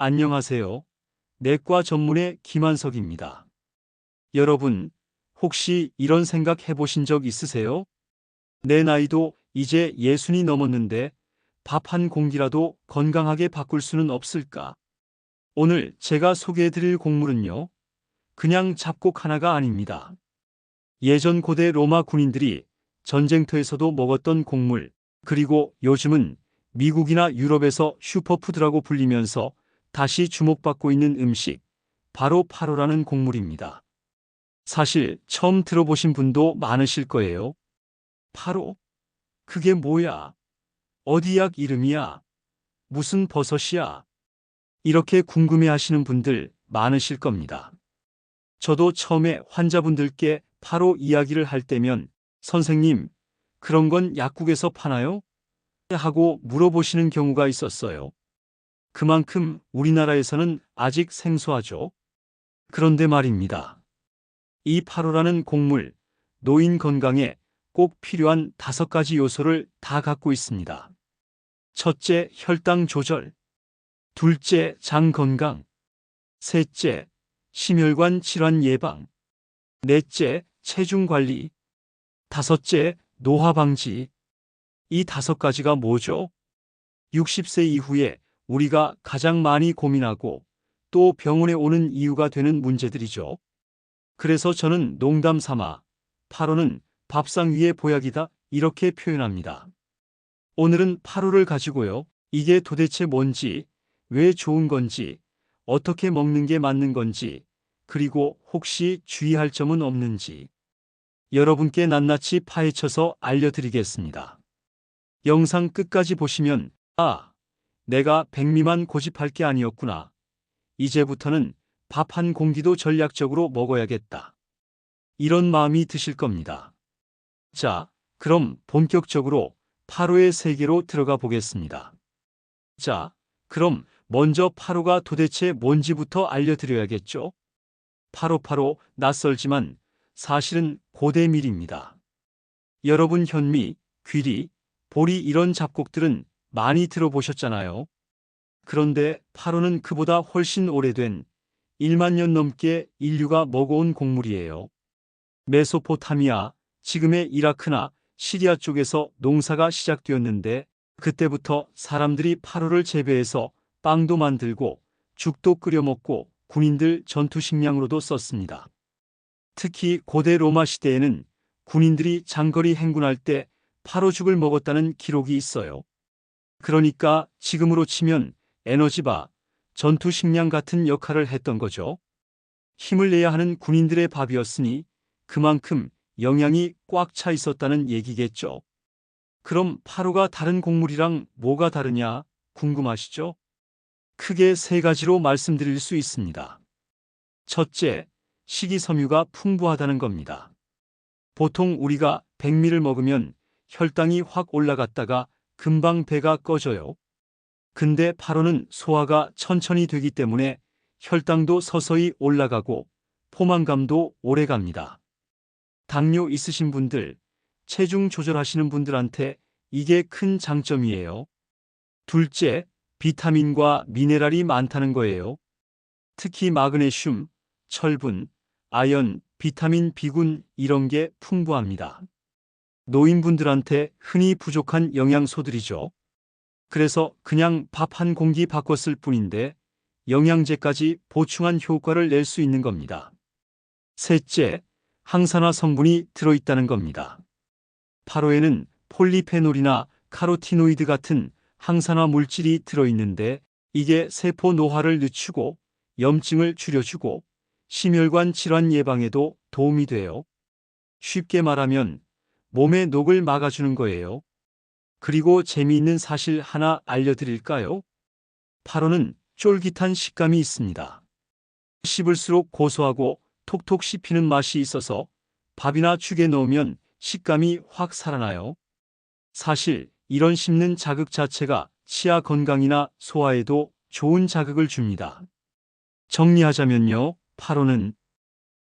안녕하세요. 내과 전문의 김한석입니다. 여러분, 혹시 이런 생각 해보신 적 있으세요? 내 나이도 이제 60이 넘었는데 밥 한 공기라도 건강하게 바꿀 수는 없을까? 오늘 제가 소개해드릴 곡물은요, 그냥 잡곡 하나가 아닙니다. 예전 고대 로마 군인들이 전쟁터에서도 먹었던 곡물, 그리고 요즘은 미국이나 유럽에서 슈퍼푸드라고 불리면서 다시 주목받고 있는 음식, 바로 파로라는 곡물입니다. 사실 처음 들어보신 분도 많으실 거예요. 파로? 그게 뭐야? 어디 약 이름이야? 무슨 버섯이야? 이렇게 궁금해 하시는 분들 많으실 겁니다. 저도 처음에 환자분들께 파로 이야기를 할 때면 선생님, 그런 건 약국에서 파나요? 하고 물어보시는 경우가 있었어요. 그만큼 우리나라에서는 아직 생소하죠. 그런데 말입니다. 이 파로라는 곡물, 노인 건강에 꼭 필요한 5가지 요소를 다 갖고 있습니다. 첫째, 혈당 조절. 둘째, 장 건강. 셋째, 심혈관 질환 예방. 넷째, 체중 관리. 다섯째, 노화 방지. 이 5가지가 뭐죠? 60세 이후에 우리가 가장 많이 고민하고 또 병원에 오는 이유가 되는 문제들이죠. 그래서 저는 농담 삼아 파로는 밥상 위의 보약이다 이렇게 표현합니다. 오늘은 파로를 가지고요. 이게 도대체 뭔지, 왜 좋은 건지, 어떻게 먹는 게 맞는 건지, 그리고 혹시 주의할 점은 없는지 여러분께 낱낱이 파헤쳐서 알려드리겠습니다. 영상 끝까지 보시면 내가 백미만 고집할 게 아니었구나. 이제부터는 밥 한 공기도 전략적으로 먹어야겠다. 이런 마음이 드실 겁니다. 자, 그럼 본격적으로 파로의 세계로 들어가 보겠습니다. 자, 그럼 먼저 파로가 도대체 뭔지부터 알려드려야겠죠? 파로 낯설지만 사실은 고대 밀입니다. 여러분 현미, 귀리, 보리 이런 잡곡들은 많이 들어보셨잖아요. 그런데 파로는 그보다 훨씬 오래된 1만 년 넘게 인류가 먹어온 곡물이에요. 메소포타미아, 지금의 이라크나 시리아 쪽에서 농사가 시작되었는데 그때부터 사람들이 파로를 재배해서 빵도 만들고 죽도 끓여 먹고 군인들 전투 식량으로도 썼습니다. 특히 고대 로마 시대에는 군인들이 장거리 행군할 때 파로죽을 먹었다는 기록이 있어요. 그러니까 지금으로 치면 에너지바, 전투 식량 같은 역할을 했던 거죠. 힘을 내야 하는 군인들의 밥이었으니 그만큼 영양이 꽉 차 있었다는 얘기겠죠. 그럼 파로가 다른 곡물이랑 뭐가 다르냐 궁금하시죠? 크게 3가지로 말씀드릴 수 있습니다. 첫째, 식이섬유가 풍부하다는 겁니다. 보통 우리가 백미를 먹으면 혈당이 확 올라갔다가 금방 배가 꺼져요. 근데 파로는 소화가 천천히 되기 때문에 혈당도 서서히 올라가고 포만감도 오래 갑니다. 당뇨 있으신 분들, 체중 조절하시는 분들한테 이게 큰 장점이에요. 둘째, 비타민과 미네랄이 많다는 거예요. 특히 마그네슘, 철분, 아연, 비타민 B군 이런 게 풍부합니다. 노인분들한테 흔히 부족한 영양소들이죠. 그래서 그냥 밥 한 공기 바꿨을 뿐인데 영양제까지 보충한 효과를 낼 수 있는 겁니다. 셋째, 항산화 성분이 들어있다는 겁니다. 파로에는 폴리페놀이나 카로티노이드 같은 항산화 물질이 들어있는데 이게 세포 노화를 늦추고 염증을 줄여주고 심혈관 질환 예방에도 도움이 돼요. 쉽게 말하면 몸의 녹을 막아주는 거예요. 그리고 재미있는 사실 하나 알려드릴까요? 파로는 쫄깃한 식감이 있습니다. 씹을수록 고소하고 톡톡 씹히는 맛이 있어서 밥이나 죽에 넣으면 식감이 확 살아나요. 사실 이런 씹는 자극 자체가 치아 건강이나 소화에도 좋은 자극을 줍니다. 정리하자면요, 파로는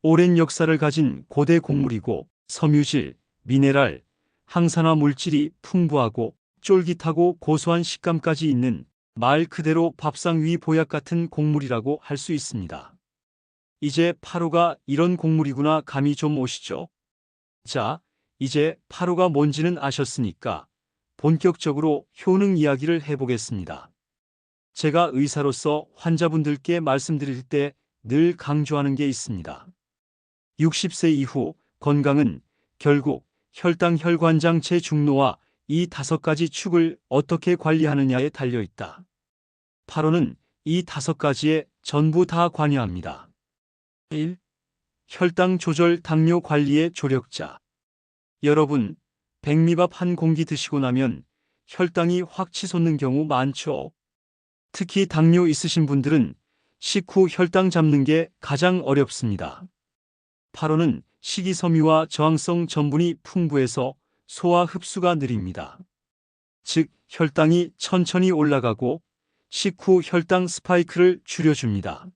오랜 역사를 가진 고대 곡물이고 섬유질, 미네랄, 항산화 물질이 풍부하고 쫄깃하고 고소한 식감까지 있는 말 그대로 밥상 위 보약 같은 곡물이라고 할 수 있습니다. 이제 파로가 이런 곡물이구나 감이 좀 오시죠? 자, 이제 파로가 뭔지는 아셨으니까 본격적으로 효능 이야기를 해보겠습니다. 제가 의사로서 환자분들께 말씀드릴 때 늘 강조하는 게 있습니다. 60세 이후 건강은 결국 혈당 혈관장체 중노화 이 5가지 축을 어떻게 관리하느냐에 달려 있다. 파로는 이 5가지에 전부 다 관여합니다. 1. 혈당 조절 당뇨 관리의 조력자. 여러분, 백미밥 한 공기 드시고 나면 혈당이 확 치솟는 경우 많죠. 특히 당뇨 있으신 분들은 식후 혈당 잡는 게 가장 어렵습니다. 파로는 식이섬유와 저항성 전분이 풍부해서 소화 흡수가 느립니다. 즉, 혈당이 천천히 올라가고 식후 혈당 스파이크를 줄여줍니다.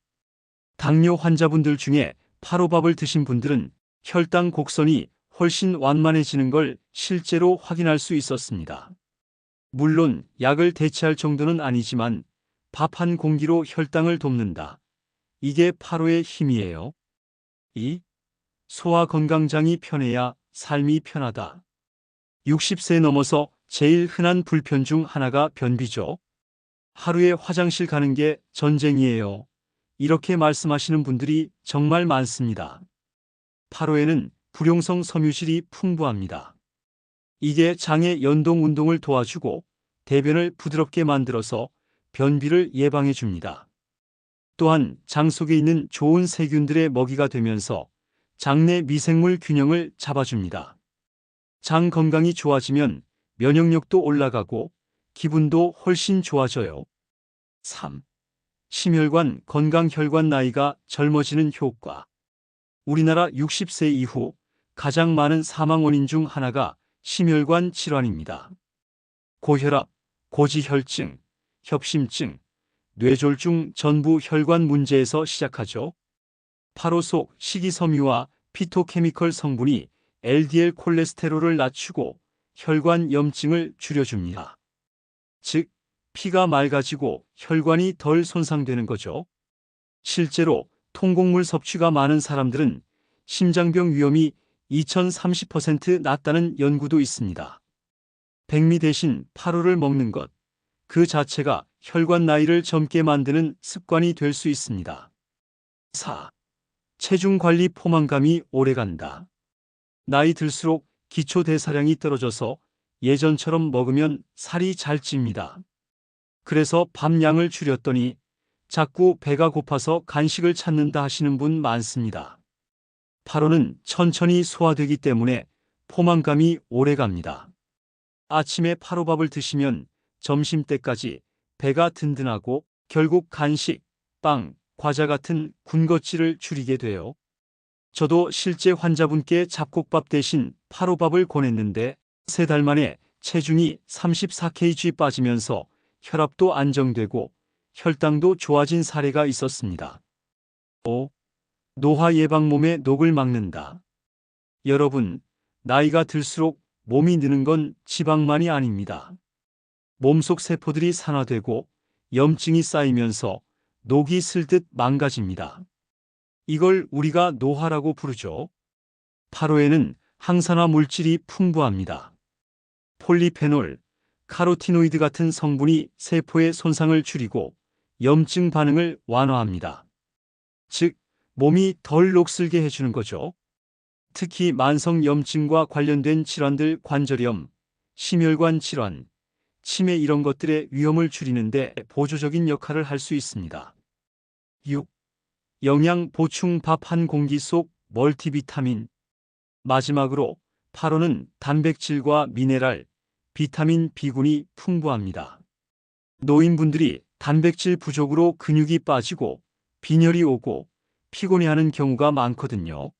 당뇨 환자분들 중에 파로밥을 드신 분들은 혈당 곡선이 훨씬 완만해지는 걸 실제로 확인할 수 있었습니다. 물론 약을 대체할 정도는 아니지만 밥 한 공기로 혈당을 돕는다. 이게 파로의 힘이에요. 2. 소화 건강장이 편해야 삶이 편하다. 60세 넘어서 제일 흔한 불편 중 하나가 변비죠. 하루에 화장실 가는 게 전쟁이에요. 이렇게 말씀하시는 분들이 정말 많습니다. 파로에는 불용성 섬유질이 풍부합니다. 이게 장의 연동 운동을 도와주고 대변을 부드럽게 만들어서 변비를 예방해 줍니다. 또한 장 속에 있는 좋은 세균들의 먹이가 되면서 장내 미생물 균형을 잡아줍니다. 장 건강이 좋아지면 면역력도 올라가고 기분도 훨씬 좋아져요. 3. 심혈관 건강 혈관 나이가 젊어지는 효과. 우리나라 60세 이후 가장 많은 사망 원인 중 하나가 심혈관 질환입니다. 고혈압, 고지혈증, 협심증, 뇌졸중 전부 혈관 문제에서 시작하죠. 파로 속 식이섬유와 피토케미컬 성분이 LDL 콜레스테롤을 낮추고 혈관 염증을 줄여줍니다. 즉, 피가 맑아지고 혈관이 덜 손상되는 거죠. 실제로 통곡물 섭취가 많은 사람들은 심장병 위험이 2030% 낮다는 연구도 있습니다. 백미 대신 파로를 먹는 것, 그 자체가 혈관 나이를 젊게 만드는 습관이 될 수 있습니다. 4. 체중 관리 포만감이 오래간다. 나이 들수록 기초 대사량이 떨어져서 예전처럼 먹으면 살이 잘 찝니다. 그래서 밥 양을 줄였더니 자꾸 배가 고파서 간식을 찾는다 하시는 분 많습니다. 파로는 천천히 소화되기 때문에 포만감이 오래갑니다. 아침에 파로밥을 드시면 점심때까지 배가 든든하고 결국 간식, 빵, 과자 같은 군것질을 줄이게 돼요. 저도 실제 환자분께 잡곡밥 대신 파로밥을 권했는데 3달 만에 체중이 34kg 빠지면서 혈압도 안정되고 혈당도 좋아진 사례가 있었습니다. 5. 노화 예방 몸의 녹을 막는다. 여러분, 나이가 들수록 몸이 느는 건 지방만이 아닙니다. 몸속 세포들이 산화되고 염증이 쌓이면서 녹이 슬듯 망가집니다. 이걸 우리가 노화라고 부르죠. 파로에는 항산화 물질이 풍부합니다. 폴리페놀, 카로티노이드 같은 성분이 세포의 손상을 줄이고 염증 반응을 완화합니다. 즉, 몸이 덜 녹슬게 해주는 거죠. 특히 만성 염증과 관련된 질환들 관절염, 심혈관 질환, 치매 이런 것들의 위험을 줄이는데 보조적인 역할을 할 수 있습니다. 6. 영양 보충 밥 한 공기 속 멀티비타민. 마지막으로 파로는 단백질과 미네랄, 비타민 B군이 풍부합니다. 노인분들이 단백질 부족으로 근육이 빠지고 빈혈이 오고 피곤해하는 경우가 많거든요.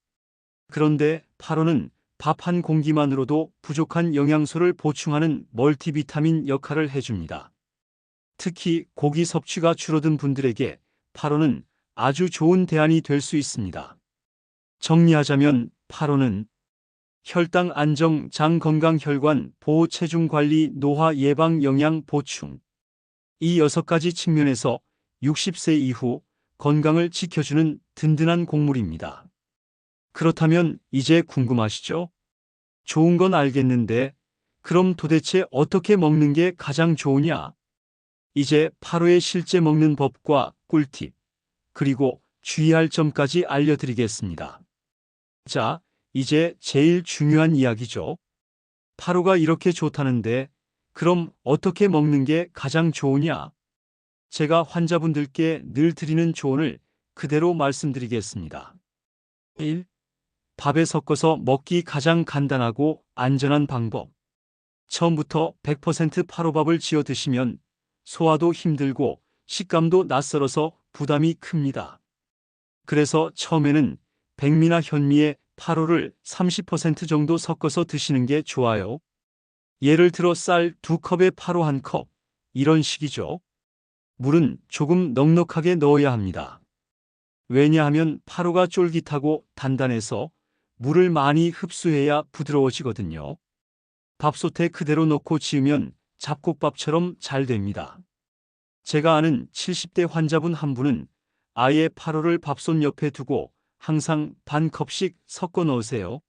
그런데 파로는 밥 한 공기만으로도 부족한 영양소를 보충하는 멀티비타민 역할을 해줍니다. 특히 고기 섭취가 줄어든 분들에게 파로는 아주 좋은 대안이 될 수 있습니다. 정리하자면 파로는 혈당 안정, 장 건강, 혈관 보호, 체중 관리, 노화 예방, 영양 보충. 이 6가지 측면에서 60세 이후 건강을 지켜주는 든든한 곡물입니다. 그렇다면 이제 궁금하시죠? 좋은 건 알겠는데 그럼 도대체 어떻게 먹는 게 가장 좋으냐? 이제 8호의 실제 먹는 법과 꿀팁, 그리고 주의할 점까지 알려드리겠습니다. 자, 이제 제일 중요한 이야기죠. 8호가 이렇게 좋다는데 그럼 어떻게 먹는 게 가장 좋으냐? 제가 환자분들께 늘 드리는 조언을 그대로 말씀드리겠습니다. 1. 밥에 섞어서 먹기 가장 간단하고 안전한 방법. 처음부터 100% 파로밥을 지어 드시면 소화도 힘들고 식감도 낯설어서 부담이 큽니다. 그래서 처음에는 백미나 현미에 파로를 30% 정도 섞어서 드시는 게 좋아요. 예를 들어 쌀 2컵에 파로 1컵, 이런 식이죠. 물은 조금 넉넉하게 넣어야 합니다. 왜냐하면 파로가 쫄깃하고 단단해서 물을 많이 흡수해야 부드러워지거든요. 밥솥에 그대로 넣고 지으면 잡곡밥처럼 잘 됩니다. 제가 아는 70대 환자분 한 분은 아예 파로를 밥솥 옆에 두고 항상 반 컵씩 섞어 넣으세요.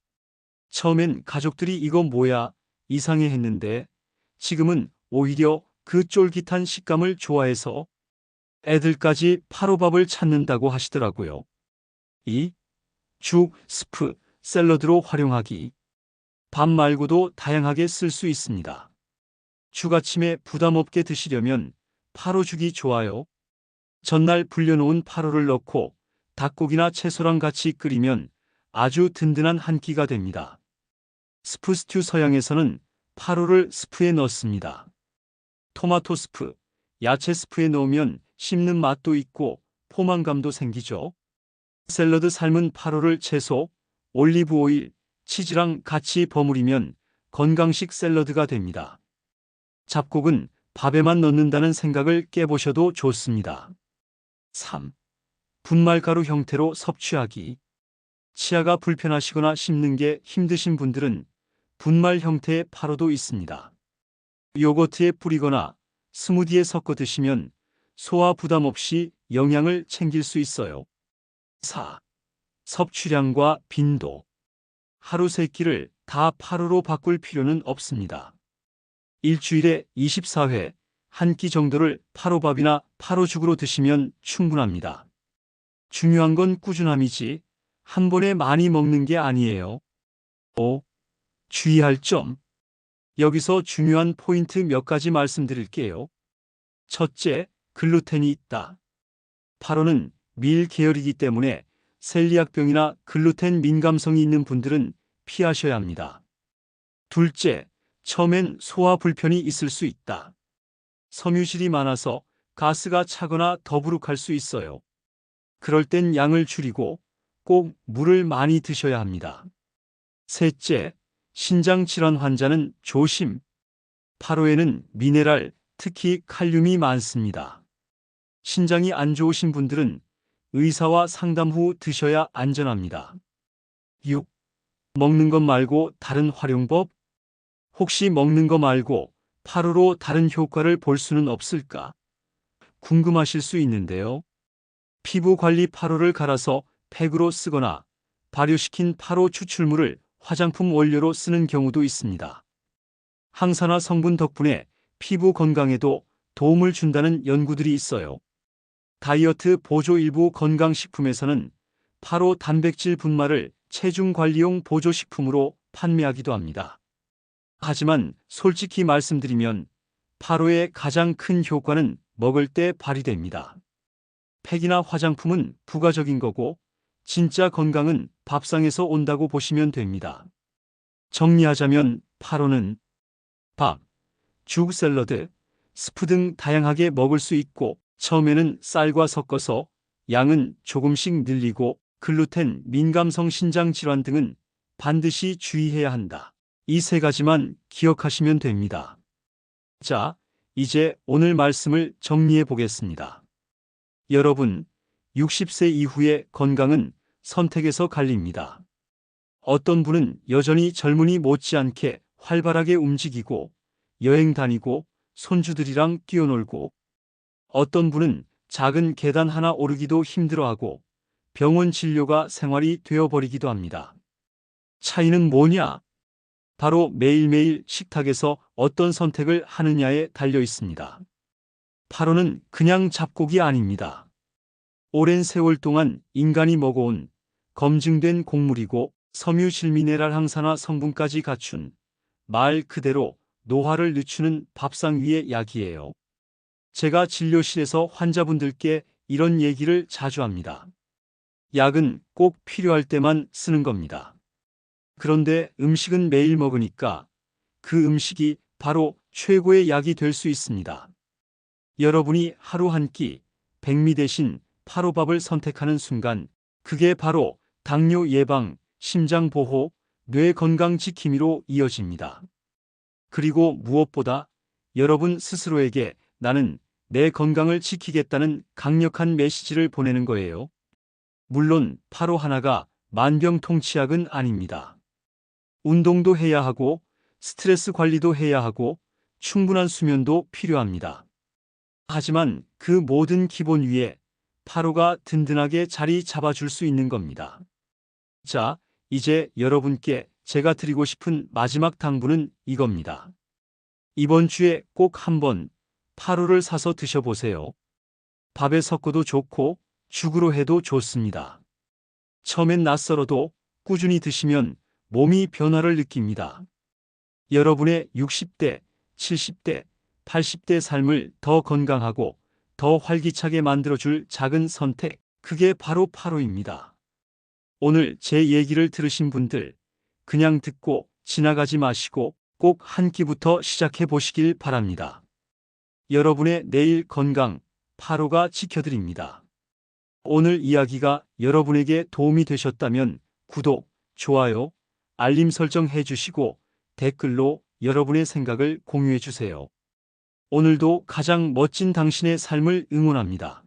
처음엔 가족들이 이거 뭐야 이상해 했는데 지금은 오히려 그 쫄깃한 식감을 좋아해서 애들까지 파로밥을 찾는다고 하시더라고요. 2. 죽, 스프, 샐러드로 활용하기. 밥 말고도 다양하게 쓸 수 있습니다. 죽 아침에 부담 없게 드시려면 파로죽이 좋아요. 전날 불려놓은 파로를 넣고 닭고기나 채소랑 같이 끓이면 아주 든든한 한 끼가 됩니다. 스프 스튜 서양에서는 파로를 스프에 넣습니다. 토마토 스프, 야채 스프에 넣으면 씹는 맛도 있고 포만감도 생기죠. 샐러드 삶은 파로를 채소, 올리브 오일, 치즈랑 같이 버무리면 건강식 샐러드가 됩니다. 잡곡은 밥에만 넣는다는 생각을 깨보셔도 좋습니다. 3. 분말가루 형태로 섭취하기. 치아가 불편하시거나 씹는 게 힘드신 분들은 분말 형태의 파로도 있습니다. 요거트에 뿌리거나 스무디에 섞어 드시면 소화 부담 없이 영양을 챙길 수 있어요. 4. 섭취량과 빈도. 하루 3끼를 다 파로로 바꿀 필요는 없습니다. 일주일에 24회, 한 끼 정도를 파로밥이나 파로죽으로 드시면 충분합니다. 중요한 건 꾸준함이지 한 번에 많이 먹는 게 아니에요. 5. 주의할 점. 여기서 중요한 포인트 몇 가지 말씀드릴게요. 첫째, 글루텐이 있다. 파로는 밀 계열이기 때문에 셀리악병이나 글루텐 민감성이 있는 분들은 피하셔야 합니다. 둘째, 처음엔 소화 불편이 있을 수 있다. 섬유질이 많아서 가스가 차거나 더부룩할 수 있어요. 그럴 땐 양을 줄이고 꼭 물을 많이 드셔야 합니다. 셋째, 신장 질환 환자는 조심. 파로에는 미네랄, 특히 칼륨이 많습니다. 신장이 안 좋으신 분들은 의사와 상담 후 드셔야 안전합니다. 6. 먹는 것 말고 다른 활용법? 혹시 먹는 거 말고 파로로 다른 효과를 볼 수는 없을까? 궁금하실 수 있는데요. 피부 관리 파로를 갈아서 팩으로 쓰거나 발효시킨 파로 추출물을 화장품 원료로 쓰는 경우도 있습니다. 항산화 성분 덕분에 피부 건강에도 도움을 준다는 연구들이 있어요. 다이어트 보조 일부 건강식품에서는 파로 단백질 분말을 체중 관리용 보조식품으로 판매하기도 합니다. 하지만 솔직히 말씀드리면 파로의 가장 큰 효과는 먹을 때 발휘됩니다. 팩이나 화장품은 부가적인 거고 진짜 건강은 밥상에서 온다고 보시면 됩니다. 정리하자면 파로는 밥, 죽, 샐러드, 스프 등 다양하게 먹을 수 있고 처음에는 쌀과 섞어서 양은 조금씩 늘리고 글루텐, 민감성 신장 질환 등은 반드시 주의해야 한다. 이 3가지만 기억하시면 됩니다. 자, 이제 오늘 말씀을 정리해 보겠습니다. 여러분, 60세 이후의 건강은 선택에서 갈립니다. 어떤 분은 여전히 젊은이 못지않게 활발하게 움직이고 여행 다니고 손주들이랑 뛰어놀고 어떤 분은 작은 계단 하나 오르기도 힘들어하고 병원 진료가 생활이 되어버리기도 합니다. 차이는 뭐냐? 바로 매일매일 식탁에서 어떤 선택을 하느냐에 달려 있습니다. 8호는 그냥 잡곡이 아닙니다. 오랜 세월 동안 인간이 먹어온 검증된 곡물이고 섬유질미네랄 항산화 성분까지 갖춘 말 그대로 노화를 늦추는 밥상 위의 약이에요. 제가 진료실에서 환자분들께 이런 얘기를 자주 합니다. 약은 꼭 필요할 때만 쓰는 겁니다. 그런데 음식은 매일 먹으니까 그 음식이 바로 최고의 약이 될 수 있습니다. 여러분이 하루 한 끼 백미 대신 8호밥을 선택하는 순간 그게 바로 당뇨 예방, 심장 보호, 뇌 건강 지킴이로 이어집니다. 그리고 무엇보다 여러분 스스로에게 나는 내 건강을 지키겠다는 강력한 메시지를 보내는 거예요. 물론 8호 하나가 만병통치약은 아닙니다. 운동도 해야 하고 스트레스 관리도 해야 하고 충분한 수면도 필요합니다. 하지만 그 모든 기본 위에 8호가 든든하게 자리 잡아줄 수 있는 겁니다. 자, 이제 여러분께 제가 드리고 싶은 마지막 당부는 이겁니다. 이번 주에 꼭 한번 8호를 사서 드셔보세요. 밥에 섞어도 좋고 죽으로 해도 좋습니다. 처음엔 낯설어도 꾸준히 드시면 몸이 변화를 느낍니다. 여러분의 60대, 70대, 80대 삶을 더 건강하고 더 활기차게 만들어줄 작은 선택, 그게 바로 8호입니다. 오늘 제 얘기를 들으신 분들, 그냥 듣고 지나가지 마시고 꼭 한 끼부터 시작해 보시길 바랍니다. 여러분의 내일 건강, 8호가 지켜드립니다. 오늘 이야기가 여러분에게 도움이 되셨다면 구독, 좋아요, 알림 설정 해주시고 댓글로 여러분의 생각을 공유해 주세요. 오늘도 가장 멋진 당신의 삶을 응원합니다.